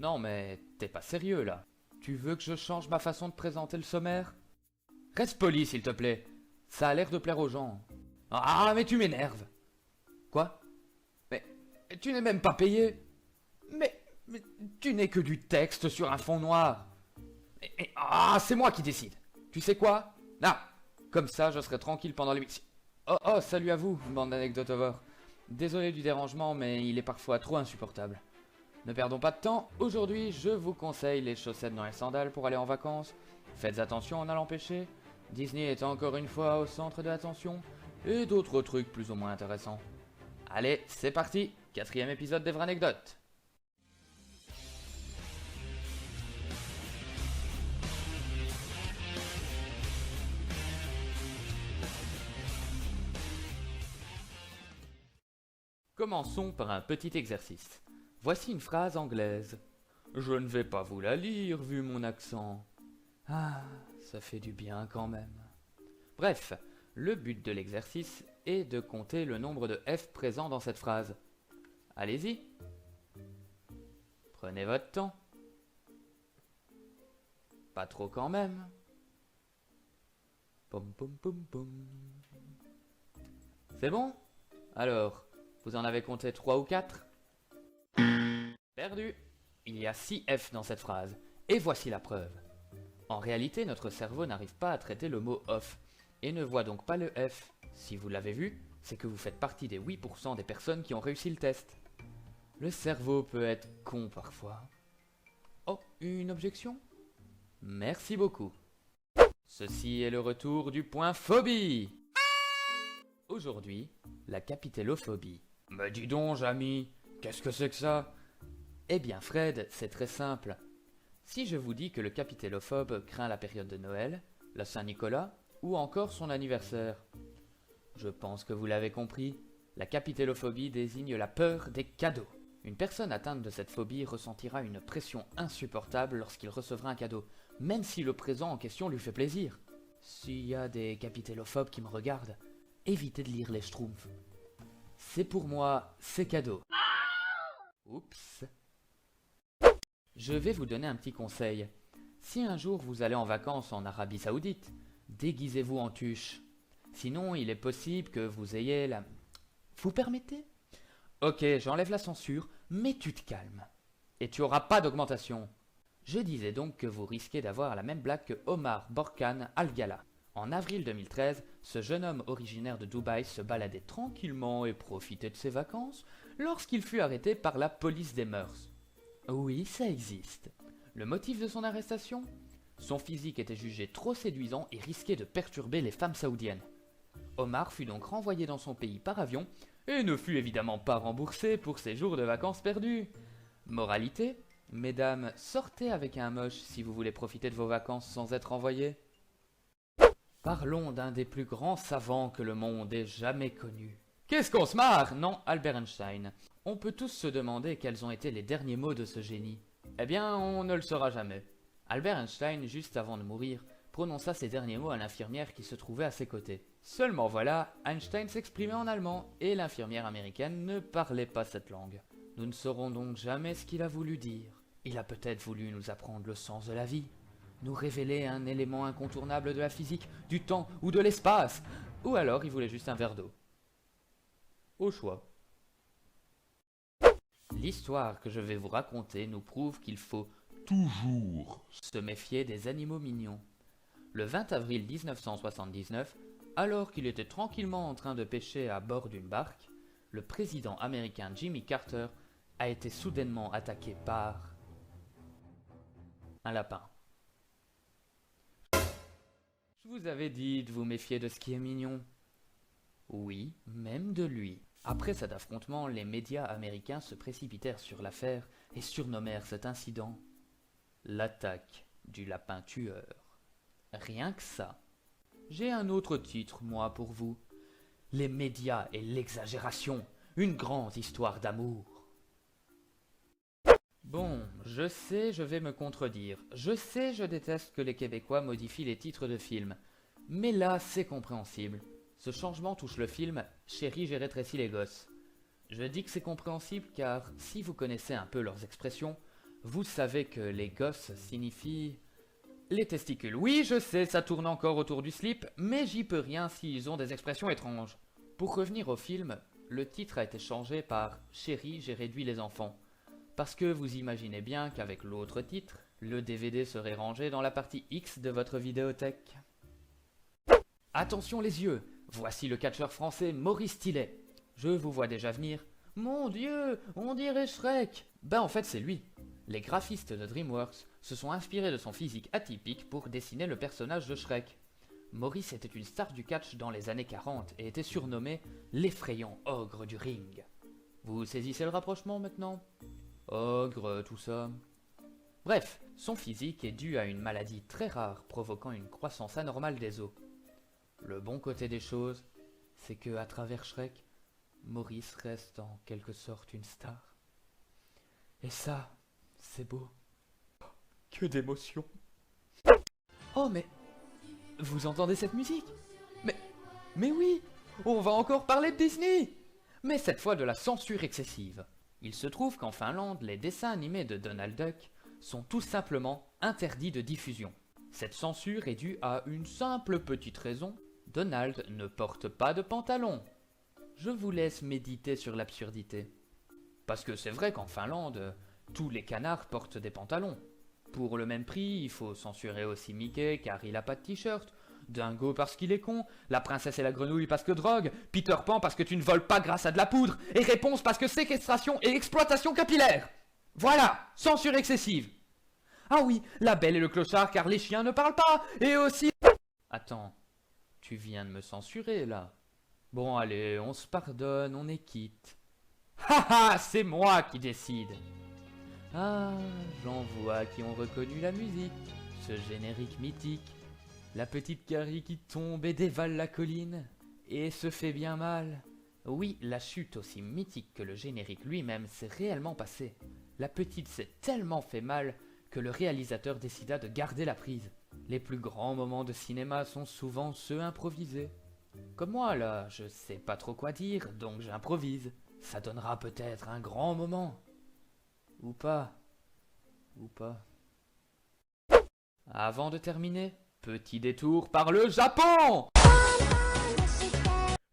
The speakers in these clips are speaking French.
Non mais t'es pas sérieux là. Tu veux que je change ma façon de présenter le sommaire? Reste poli s'il te plaît. Ça a l'air de plaire aux gens. Ah mais tu m'énerves. Quoi? Mais tu n'es même pas payé. Mais tu n'es que du texte sur un fond noir. C'est moi qui décide. Tu sais quoi? Là, comme ça je serai tranquille pendant l'émission. Oh, salut à vous, bande d'anecdotovores. Désolé du dérangement, mais il est parfois trop insupportable. Ne perdons pas de temps, aujourd'hui je vous conseille les chaussettes dans les sandales pour aller en vacances. Faites attention en allant pêcher. Disney est encore une fois au centre de l'attention. Et d'autres trucs plus ou moins intéressants. Allez, c'est parti, 4e épisode des vraies anecdotes. Commençons par un petit exercice. Voici une phrase anglaise. Je ne vais pas vous la lire vu mon accent. Ah, ça fait du bien quand même. Bref, le but de l'exercice est de compter le nombre de F présents dans cette phrase. Allez-y. Prenez votre temps. Pas trop quand même. Pom pom pom pom. C'est bon? Alors, vous en avez compté 3 ou 4? Perdu. Il y a 6 F dans cette phrase. Et voici la preuve. En réalité, notre cerveau n'arrive pas à traiter le mot off et ne voit donc pas le F. Si vous l'avez vu, c'est que vous faites partie des 8% des personnes qui ont réussi le test. Le cerveau peut être con parfois. Oh, une objection? Merci beaucoup. Ceci est le retour du point phobie. Aujourd'hui, la capitellophobie. Mais dis donc, Jamy, qu'est-ce que c'est que ça? Eh bien, Fred, c'est très simple. Si je vous dis que le capitellophobe craint la période de Noël, la Saint-Nicolas ou encore son anniversaire, je pense que vous l'avez compris, la capitellophobie désigne la peur des cadeaux. Une personne atteinte de cette phobie ressentira une pression insupportable lorsqu'il recevra un cadeau, même si le présent en question lui fait plaisir. S'il y a des capitellophobes qui me regardent, évitez de lire les Schtroumpfs. C'est pour moi, c'est cadeau. Oups. Je vais vous donner un petit conseil. Si un jour vous allez en vacances en Arabie Saoudite, déguisez-vous en tuche. Sinon, il est possible que vous ayez la... Vous permettez? Ok, j'enlève la censure, mais tu te calmes. Et tu auras pas d'augmentation. Je disais donc que vous risquez d'avoir la même blague que Omar Borkan Al-Ghala. En avril 2013, ce jeune homme originaire de Dubaï se baladait tranquillement et profitait de ses vacances lorsqu'il fut arrêté par la police des mœurs. Oui, ça existe. Le motif de son arrestation? Son physique était jugé trop séduisant et risquait de perturber les femmes saoudiennes. Omar fut donc renvoyé dans son pays par avion et ne fut évidemment pas remboursé pour ses jours de vacances perdus. Moralité, mesdames, sortez avec un moche si vous voulez profiter de vos vacances sans être envoyé. Parlons d'un des plus grands savants que le monde ait jamais connu. Qu'est-ce qu'on se marre? Non, Albert Einstein. On peut tous se demander quels ont été les derniers mots de ce génie. Eh bien, on ne le saura jamais. Albert Einstein, juste avant de mourir, prononça ces derniers mots à l'infirmière qui se trouvait à ses côtés. Seulement voilà, Einstein s'exprimait en allemand et l'infirmière américaine ne parlait pas cette langue. Nous ne saurons donc jamais ce qu'il a voulu dire. Il a peut-être voulu nous apprendre le sens de la vie, nous révéler un élément incontournable de la physique, du temps ou de l'espace, ou alors il voulait juste un verre d'eau. Au choix. L'histoire que je vais vous raconter nous prouve qu'il faut toujours se méfier des animaux mignons. Le 20 avril 1979, alors qu'il était tranquillement en train de pêcher à bord d'une barque, le président américain Jimmy Carter a été soudainement attaqué par un lapin. Je vous avais dit de vous méfier de ce qui est mignon. Oui, même de lui. Après cet affrontement, les médias américains se précipitèrent sur l'affaire et surnommèrent cet incident l'attaque du lapin tueur. Rien que ça. J'ai un autre titre, moi, pour vous. Les médias et l'exagération, une grande histoire d'amour. Bon, je sais, je vais me contredire. Je sais, je déteste que les Québécois modifient les titres de films. Mais là, c'est compréhensible. Ce changement touche le film « Chérie, j'ai rétréci les gosses ». Je dis que c'est compréhensible car, si vous connaissez un peu leurs expressions, Vous savez que les gosses signifient... les testicules. Oui, je sais, ça tourne encore autour du slip, mais j'y peux rien s'ils ont des expressions étranges. Pour revenir au film, le titre a été changé par « Chérie, j'ai réduit les enfants ». Parce que vous imaginez bien qu'avec l'autre titre, le DVD serait rangé dans la partie X de votre vidéothèque. Attention les yeux, voici le catcheur français Maurice Tillet. Je vous vois déjà venir. Mon Dieu, on dirait Shrek. Ben en fait c'est lui. Les graphistes de DreamWorks se sont inspirés de son physique atypique pour dessiner le personnage de Shrek. Maurice était une star du catch dans les années 40 et était surnommé l'effrayant ogre du ring. Vous saisissez le rapprochement maintenant ? Ogre, tout ça. Bref, son physique est dû à une maladie très rare provoquant une croissance anormale des os. Le bon côté des choses, c'est que à travers Shrek, Maurice reste en quelque sorte une star. Et ça, c'est beau. Que d'émotion. Oh mais, vous entendez cette musique ? Mais oui, on va encore parler de Disney. Mais cette fois de la censure excessive. Il se trouve qu'en Finlande, les dessins animés de Donald Duck sont tout simplement interdits de diffusion. Cette censure est due à une simple petite raison. Donald ne porte pas de pantalon. Je vous laisse méditer sur l'absurdité. Parce que c'est vrai qu'en Finlande, tous les canards portent des pantalons. Pour le même prix, il faut censurer aussi Mickey car il a pas de t-shirt, Dingo parce qu'il est con, la princesse et la grenouille parce que drogue, Peter Pan parce que tu ne voles pas grâce à de la poudre, et Réponse parce que séquestration et exploitation capillaire. Voilà, censure excessive. Ah oui, la Belle et le Clochard car les chiens ne parlent pas, et aussi... Attends, tu viens de me censurer là. Bon allez, on se pardonne, on est quitte. Haha, c'est moi qui décide. Ah, j'en vois qui ont reconnu la musique, ce générique mythique. La petite Carrie qui tombe et dévale la colline, et se fait bien mal. Oui, la chute aussi mythique que le générique lui-même s'est réellement passée. La petite s'est tellement fait mal que le réalisateur décida de garder la prise. Les plus grands moments de cinéma sont souvent ceux improvisés. Comme moi là, je sais pas trop quoi dire, donc j'improvise. Ça donnera peut-être un grand moment. Ou pas. Ou pas. Avant de terminer, petit détour par le Japon!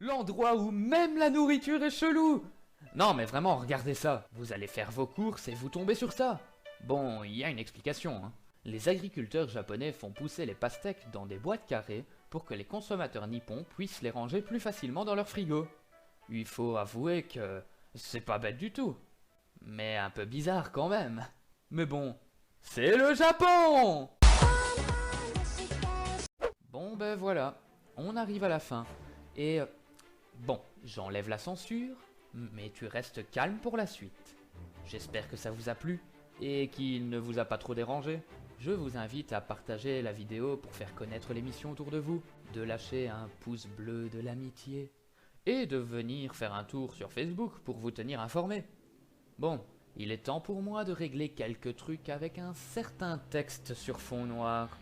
L'endroit où même la nourriture est chelou! Non mais vraiment, regardez ça. Vous allez faire vos courses et vous tombez sur ça. Bon, il y a une explication, hein. Les agriculteurs japonais font pousser les pastèques dans des boîtes carrées pour que les consommateurs nippons puissent les ranger plus facilement dans leur frigo. Il faut avouer que c'est pas bête du tout. Mais un peu bizarre quand même. Mais bon, c'est le Japon! Bon ben voilà, on arrive à la fin. Et bon, j'enlève la censure, mais tu restes calme pour la suite. J'espère que ça vous a plu et qu'il ne vous a pas trop dérangé. Je vous invite à partager la vidéo pour faire connaître l'émission autour de vous, de lâcher un pouce bleu de l'amitié et de venir faire un tour sur Facebook pour vous tenir informé. Bon, il est temps pour moi de régler quelques trucs avec un certain texte sur fond noir.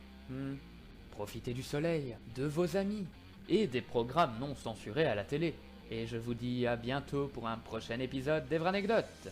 Profitez du soleil, de vos amis et des programmes non censurés à la télé. Et je vous dis à bientôt pour un prochain épisode d'Evranecdote.